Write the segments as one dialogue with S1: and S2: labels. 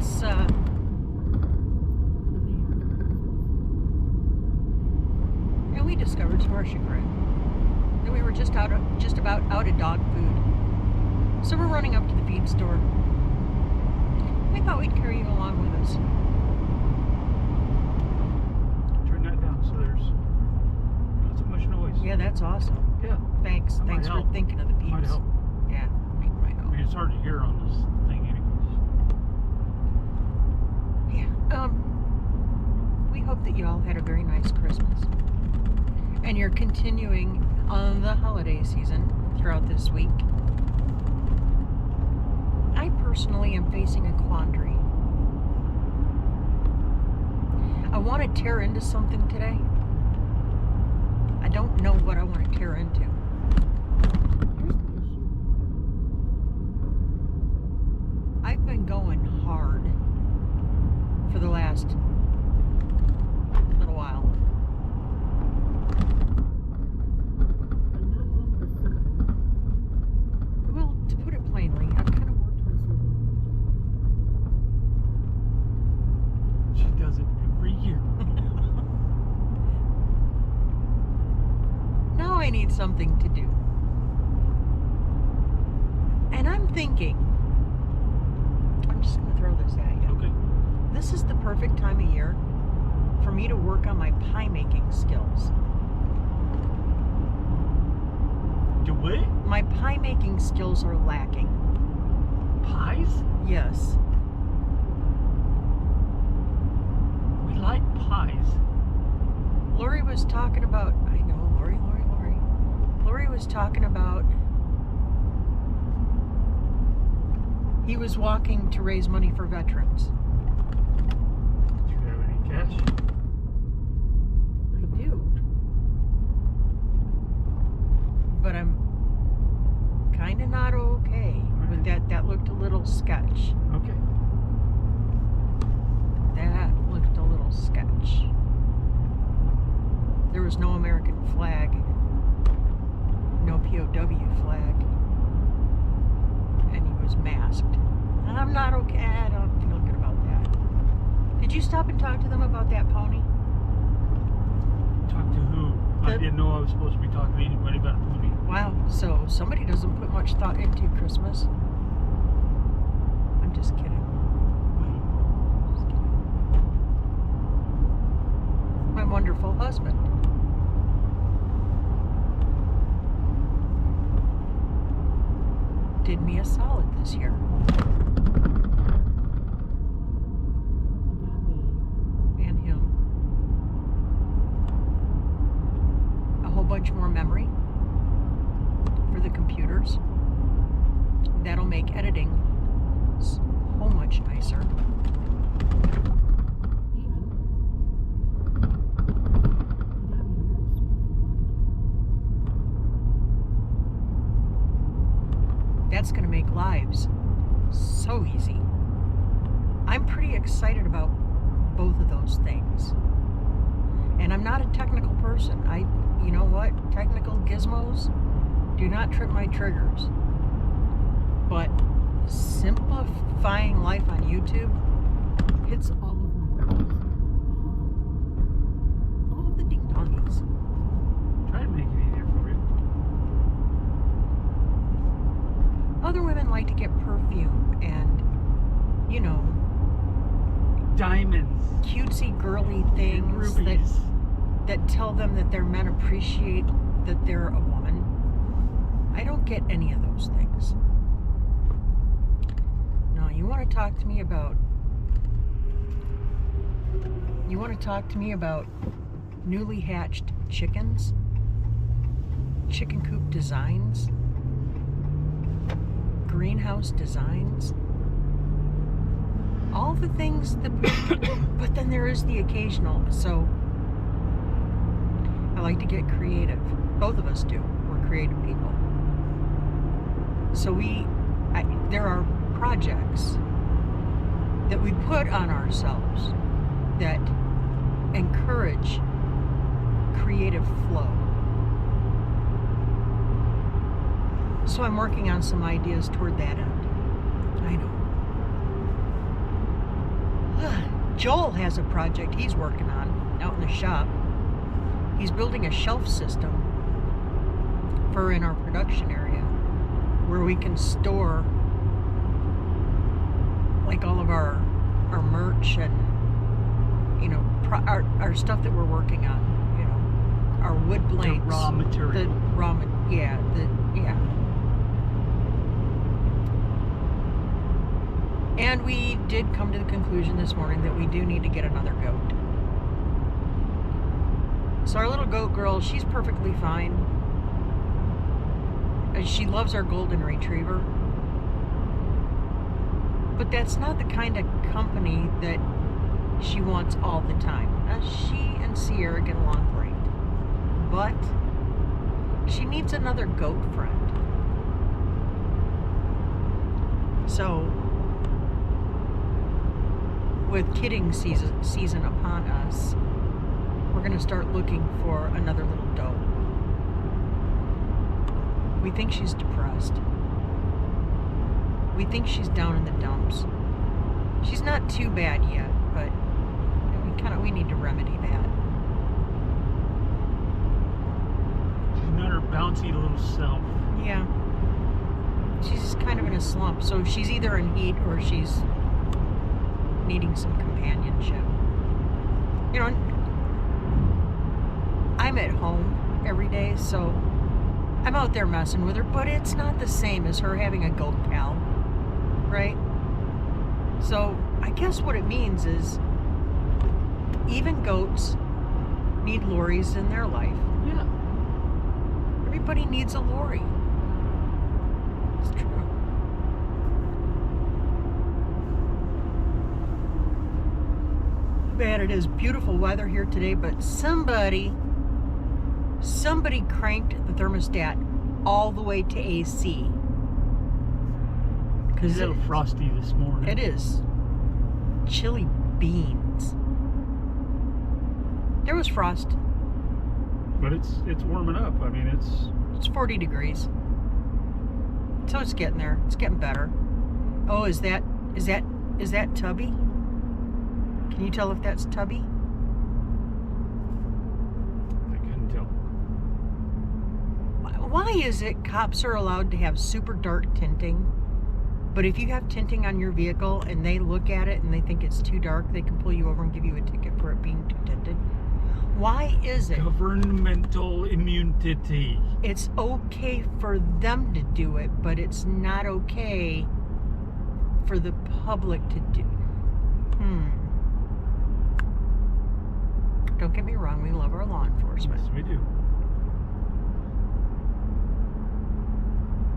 S1: it's and we discovered to our chagrin that we were just about out of dog food. So we're running up to the feed store. We thought we'd carry you along with us.
S2: Turn that down so there's not so much noise.
S1: Yeah, that's awesome.
S2: Yeah.
S1: Thanks.
S2: That might
S1: Thanks for
S2: help.
S1: thinking of the peeps.
S2: Might help.
S1: Yeah, might
S2: I
S1: help.
S2: mean, it's hard to hear on this thing anyways.
S1: Yeah. We hope that you all had a very nice Christmas. And you're continuing on the holiday season throughout this week. I personally am facing a quandary. I want to tear into something today. I don't know what I want to tear into. Here's the issue. I've been going hard for the last little while. Well, to put it plainly, I've kind of worked myself.
S2: She does it every year.
S1: Now I need something to do. And I'm thinking, I'm just going to throw this at you.
S2: Okay.
S1: This is the perfect time of year for me to work on my pie making skills.
S2: Do what?
S1: My pie making skills are lacking.
S2: Pies?
S1: Yes.
S2: We like pies.
S1: Lori was talking about, I know, Lori was talking about, he was walking to raise money for veterans.
S2: Do you have any cash?
S1: I do. But I'm kind of not okay with that. That looked a little sketch.
S2: Okay.
S1: That looked a little sketch. There was no American flag, no POW flag, and he was masked. I'm not okay. I don't feel good about that. Did you stop and talk to them about that pony?
S2: Talk to who? I didn't know I was supposed to be talking to anybody about a pony.
S1: Wow, so somebody doesn't put much thought into Christmas. I'm just kidding. Just kidding. My wonderful husband. Did me a solid this year. And him. A whole bunch more memory for the computers. That'll make editing so much nicer. That's going to make lives so easy. I'm pretty excited about both of those things. And I'm not a technical person. You know what? Technical gizmos do not trip my triggers. But simplifying life on YouTube hits all of my buttons. All of the ding dongies.
S2: Try to make it easier for you.
S1: Other women like to get perfume and, you know,
S2: Diamonds.
S1: cutesy girly things
S2: Rubies.
S1: that tell them that their men appreciate that they're a woman. I don't get any of those things. No, you want to talk to me about newly hatched chickens, chicken coop designs, greenhouse designs, all the things that, but then there is the occasional. So I like to get creative. Both of us do. We're creative people. So there are projects that we put on ourselves that encourage creative flow. So I'm working on some ideas toward that end. I know. Joel has a project he's working on out in the shop. He's building a shelf system for in our production area where we can store like all of our merch and our stuff that we're working on, our wood blanks,
S2: The raw material.
S1: yeah. And we did come to the conclusion this morning that we do need to get another goat. So our little goat girl, she's perfectly fine. She loves our golden retriever. But that's not the kind of company that she wants all the time. She and Sierra get along great. But she needs another goat friend. So, with kidding season upon us, we're going to start looking for another little doe. We think she's depressed. We think she's down in the dumps. She's not too bad yet, but we need to remedy that.
S2: She's not her bouncy little self.
S1: Yeah. She's just kind of in a slump. So she's either in heat or she's needing some companionship. I'm at home every day, so I'm out there messing with her, but it's not the same as her having a goat pal, right? So I guess what it means is even goats need Loris in their life.
S2: Yeah.
S1: Everybody needs a Lori. It's true. Man, it is beautiful weather here today, but somebody cranked the thermostat all the way to AC.
S2: It's a little frosty this morning.
S1: It is chili beans. There was frost.
S2: But it's warming up. I mean,
S1: It's 40 degrees. So it's getting there. It's getting better. Oh, is that Tubby? Can you tell if that's Tubby?
S2: I couldn't tell.
S1: Why is it cops are allowed to have super dark tinting, but if you have tinting on your vehicle and they look at it and they think it's too dark, they can pull you over and give you a ticket for it being too tinted? Why is it?
S2: Governmental immunity.
S1: It's okay for them to do it, but it's not okay for the public to do. Don't get me wrong, we love our law enforcement.
S2: Yes, we do.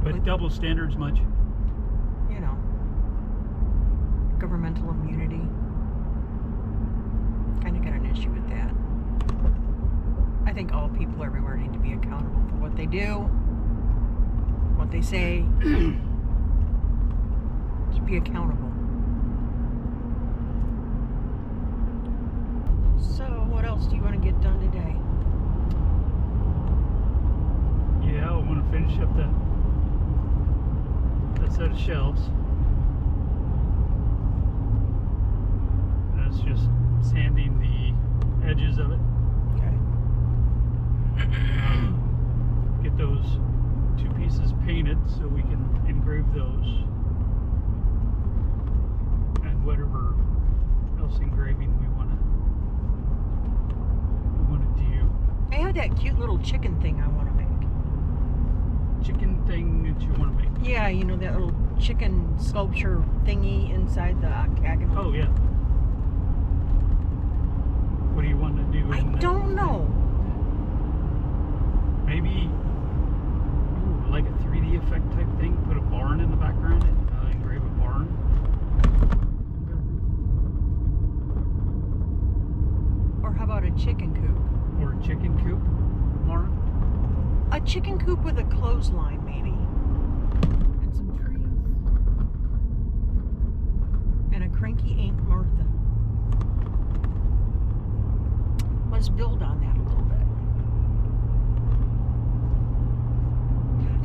S2: But double standards much?
S1: Governmental immunity. Kind of got an issue with that. I think all people everywhere need to be accountable for what they do, what they say. Just be accountable. So, what else do you want to get done today?
S2: Yeah, I want to finish up that set of shelves. And it's just sanding the edges of it.
S1: Okay.
S2: Get those two pieces painted so we can engrave those. And whatever else engraving we want to do.
S1: I have that cute little chicken thing I want to make.
S2: Chicken thing that you want to make.
S1: Yeah, that little chicken sculpture thingy inside the octagonal.
S2: Oh, yeah. What do you want to do?
S1: I don't know.
S2: Maybe like a 3D effect type thing. Put a barn in the background and engrave a barn.
S1: Or how about a chicken coop?
S2: Or a chicken coop, Mara?
S1: A chicken coop with a clothesline, maybe. And some trees. And a cranky Aunt Martha. Let's build on that a little bit.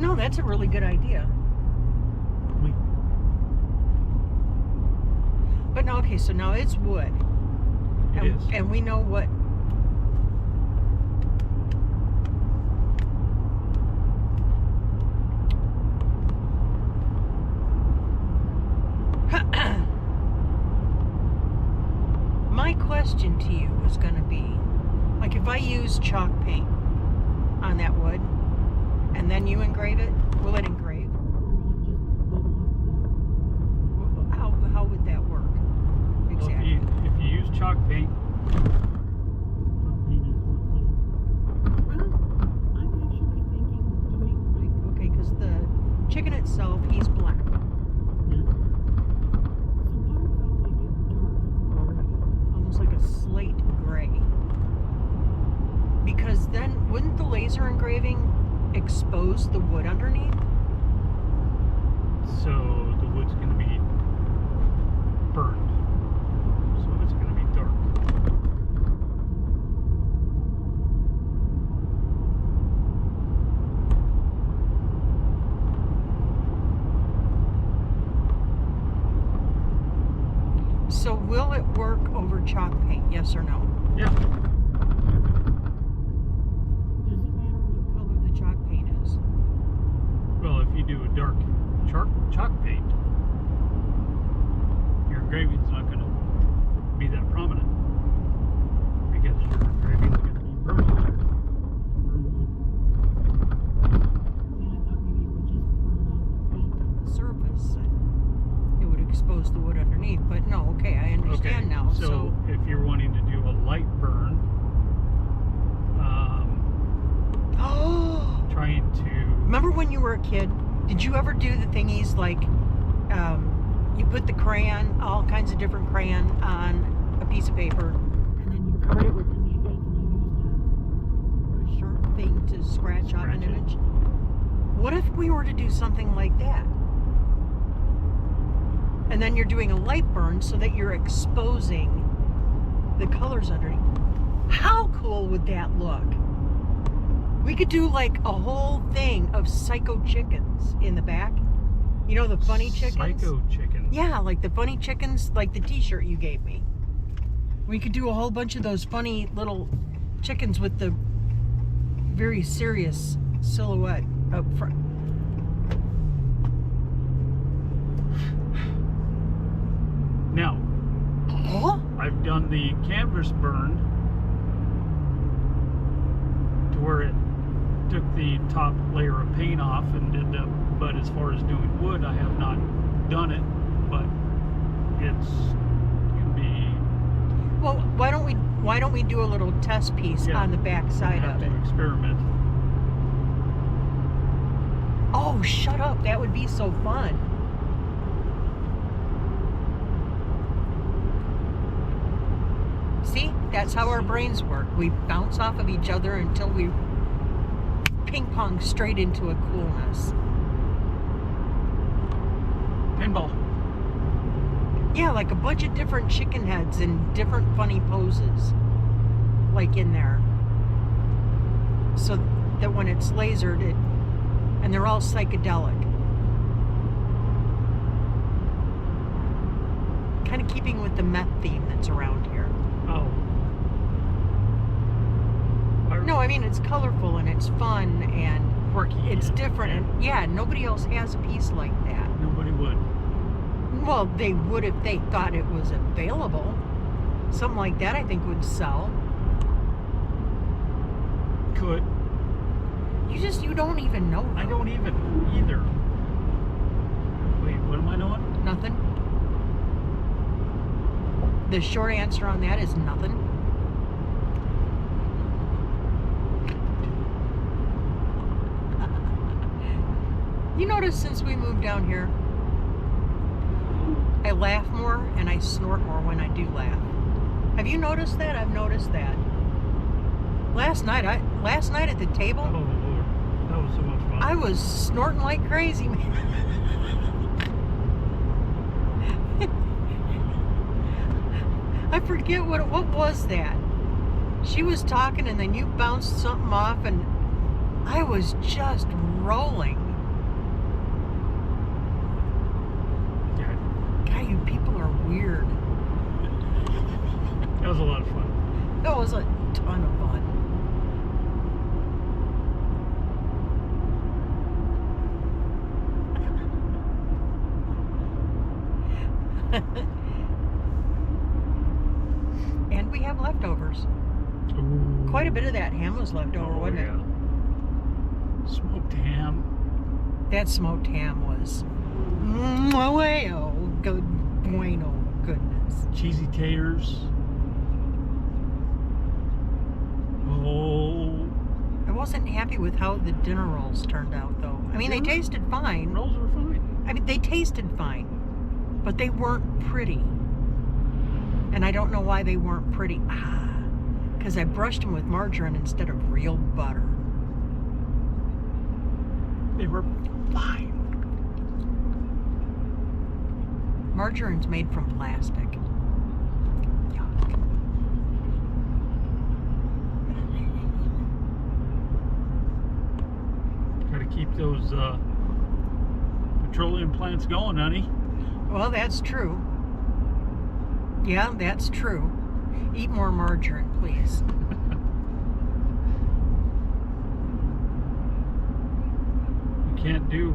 S1: No, that's a really good idea. But no, okay, so now it's wood.
S2: It is.
S1: And we know what. My question to you is going to be, like, if I use chalk paint on that wood and then you engrave it, will it engrave? How would that work?
S2: Well,
S1: Exactly.
S2: if you use chalk paint,
S1: Okay, because the chicken itself, he's black. Almost like a slate gray. Because then, wouldn't the laser engraving expose the wood underneath?
S2: so the wood's going to be burned. So it's going to be dark.
S1: So will it work over chalk paint? Yes or no?
S2: Yeah.
S1: Does it matter what color the chalk paint is?
S2: Well, if you do a dark chalk paint, your engraving's not going to be that prominent because your engraving's going to be permanent.
S1: The surface, it would expose the wood underneath. But no, okay, I understand now.
S2: So if you're wanting to do a light burn,
S1: Oh,
S2: trying to
S1: remember when you were a kid? Did you ever do the thingies like you put the crayon, all kinds of different crayon on a piece of paper, and then you covered it with the needle and you used a sharp thing to scratch out an
S2: Scratch it.
S1: image? What if we were to do something like that? And then you're doing a light burn so that you're exposing the colors underneath. How cool would that look? We could do like a whole thing of psycho chickens in the back. You know, the funny chickens?
S2: Psycho chicken.
S1: Yeah, like the funny chickens, like the t-shirt you gave me. We could do a whole bunch of those funny little chickens with the very serious silhouette up front.
S2: Now,
S1: Oh?
S2: I've done the canvas burn to where it took the top layer of paint off and did the, but as far as doing wood, I have not done it, but it's going to be
S1: Well, why don't we do a little test piece
S2: Yeah.
S1: on the back side
S2: have
S1: of
S2: to
S1: it?
S2: experiment.
S1: Oh, shut up. That would be so fun. See? That's how our brains work. We bounce off of each other until we ping pong straight into a coolness.
S2: Pinball.
S1: Yeah, like a bunch of different chicken heads in different funny poses. Like in there. So that when it's lasered, and they're all psychedelic. Kind of keeping with the meth theme that's around here.
S2: Oh.
S1: No, I mean, it's colorful and it's fun and
S2: Quirky.
S1: it's different. And yeah, nobody else has a piece like that.
S2: Nobody would.
S1: Well, they would if they thought it was available. Something like that, I think, would sell.
S2: Could.
S1: You don't even know.
S2: I don't even either. Wait, what am I doing?
S1: Nothing. The short answer on that is nothing. You notice since we moved down here, I laugh more and I snort more when I do laugh. Have you noticed that? I've noticed that. Last night at the table,
S2: Oh, Lord. That was so much fun.
S1: I was snorting like crazy, man. I forget what was that. She was talking and then you bounced something off and I was just rolling.
S2: Yeah.
S1: God, you people are weird.
S2: That was a lot of fun.
S1: That was a ton of fun. And we have leftovers.
S2: Ooh.
S1: Quite a bit of that ham was left over, wasn't it?
S2: Smoked ham.
S1: That smoked ham was oh, good bueno goodness.
S2: Cheesy taters. Oh.
S1: I wasn't happy with how the dinner rolls turned out, though. I mean, they tasted fine.
S2: Rolls were fine.
S1: I mean, they tasted fine, but they weren't pretty. And I don't know why they weren't pretty. Because I brushed them with margarine instead of real butter.
S2: They were fine.
S1: Margarine's made from plastic. Yuck.
S2: Gotta keep those petroleum plants going, honey.
S1: Well, that's true. Yeah, that's true. Eat more margarine, please.
S2: You can't do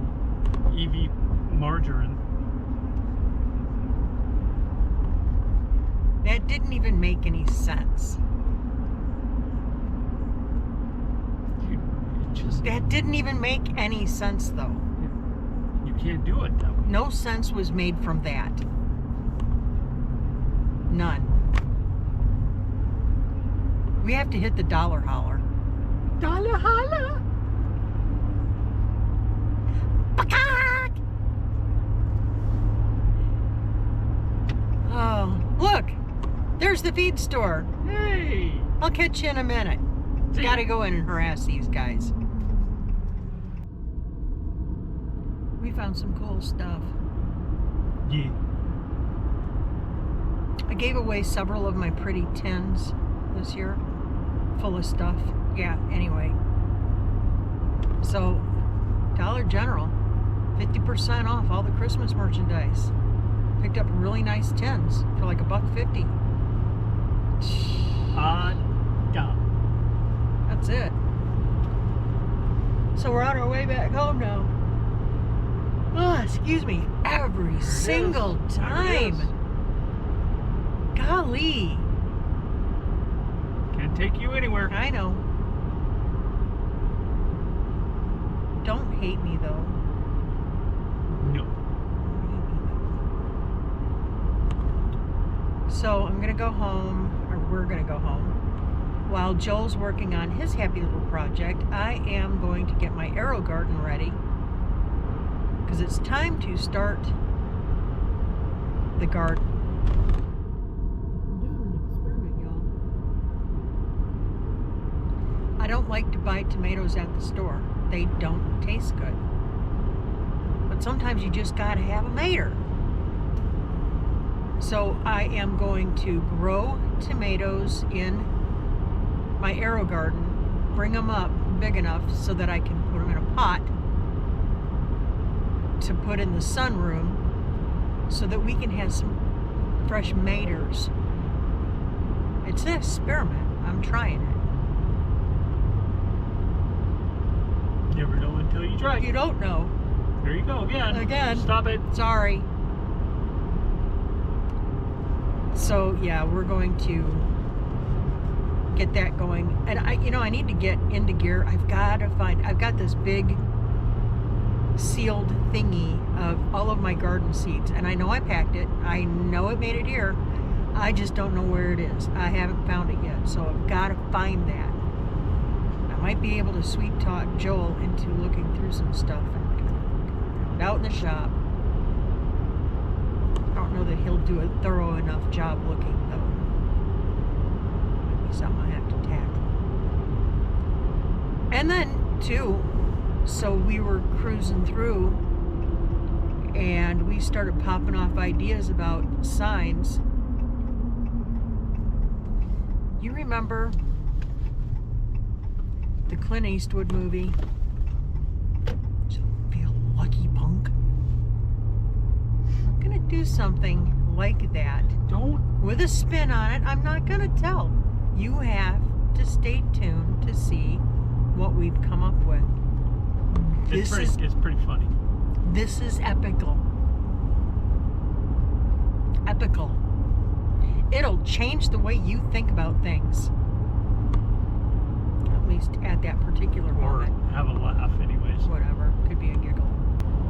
S2: EV margarine.
S1: That didn't even make any sense. That didn't even make any sense, though.
S2: You can't do it that way.
S1: No sense was made from that. None. We have to hit the dollar holler.
S2: Dollar holla.
S1: Pakak! Oh, look! There's the feed store.
S2: Hey.
S1: I'll catch you in a minute.
S2: See
S1: Gotta
S2: ya.
S1: go in and harass these guys. We found some cool stuff.
S2: Yeah.
S1: I gave away several of my pretty tins this year, full of stuff. Yeah, anyway. So, Dollar General, 50% off all the Christmas merchandise. Picked up really nice tins for like $1.50.
S2: Done.
S1: That's it. So we're on our way back home now. Oh, excuse me. Every single
S2: There it
S1: time.
S2: is.
S1: Golly.
S2: Can't take you anywhere.
S1: I know. Don't hate me though.
S2: No.
S1: So I'm gonna go home, or we're gonna go home. While Joel's working on his happy little project, I am going to get my arrow garden ready. Because it's time to start the garden. I'm doing an experiment, y'all. I don't like to buy tomatoes at the store. They don't taste good. But sometimes you just gotta have a mater. So I am going to grow tomatoes in my arrow garden, bring them up big enough so that I can put them in a pot to put in the sunroom so that we can have some fresh maters. It's an experiment. I'm trying it.
S2: Never know until you try.
S1: You don't know.
S2: There you go again.
S1: Again.
S2: Stop it.
S1: Sorry. So yeah, we're going to get that going. And I need to get into gear. I've got this big sealed thingy of all of my garden seeds. And I know I packed it. I know it made it here. I just don't know where it is. I haven't found it yet. So I've got to find that. I might be able to sweet talk Joel into looking through some stuff and out in the shop. I don't know that he'll do a thorough enough job looking, though. Might be something I have to tackle. And then, too, so we were cruising through and we started popping off ideas about signs. You remember the Clint Eastwood movie? Just feel lucky, punk. I'm gonna do something like that
S2: Don't.
S1: with a spin on it, I'm not going to tell. You have to stay tuned to see what we've come up with.
S2: It's
S1: This
S2: pretty funny.
S1: This is epical. Epical. It'll change the way you think about things. At least at that particular
S2: Or
S1: moment.
S2: have a laugh, anyways.
S1: Whatever. Could be a giggle.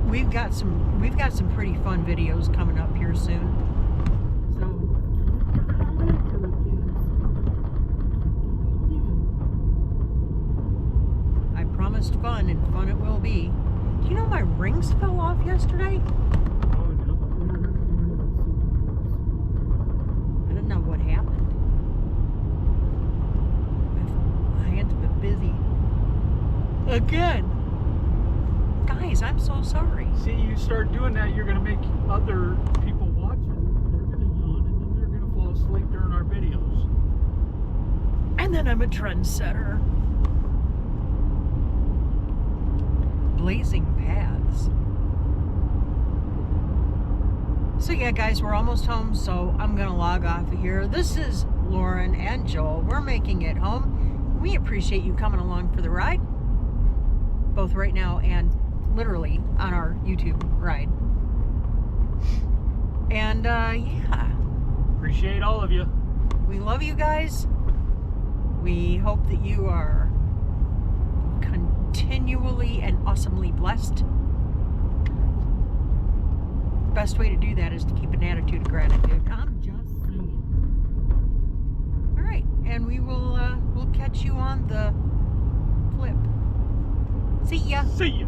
S1: We've got some pretty fun videos coming up here soon. So I promised fun, and fun it will be. Do you know my rings fell off yesterday?
S2: Oh, no.
S1: I don't know what happened. My hands have been busy. Again. Guys, I'm so sorry.
S2: See, you start doing that, you're going to make other people watch it. They're going to yawn, and then they're going to fall asleep during our videos.
S1: And then I'm a trendsetter. Blazing paths. So yeah, guys, we're almost home, so I'm gonna log off of here. This is Lauren and Joel. We're making it home. We appreciate you coming along for the ride, both right now and literally on our YouTube ride. And yeah,
S2: Appreciate all of you.
S1: we love you guys. We hope that you are continually and awesomely blessed. Best way to do that is to keep an attitude of gratitude. I'm just saying. All right, and we'll catch you on the flip. See ya.
S2: See ya.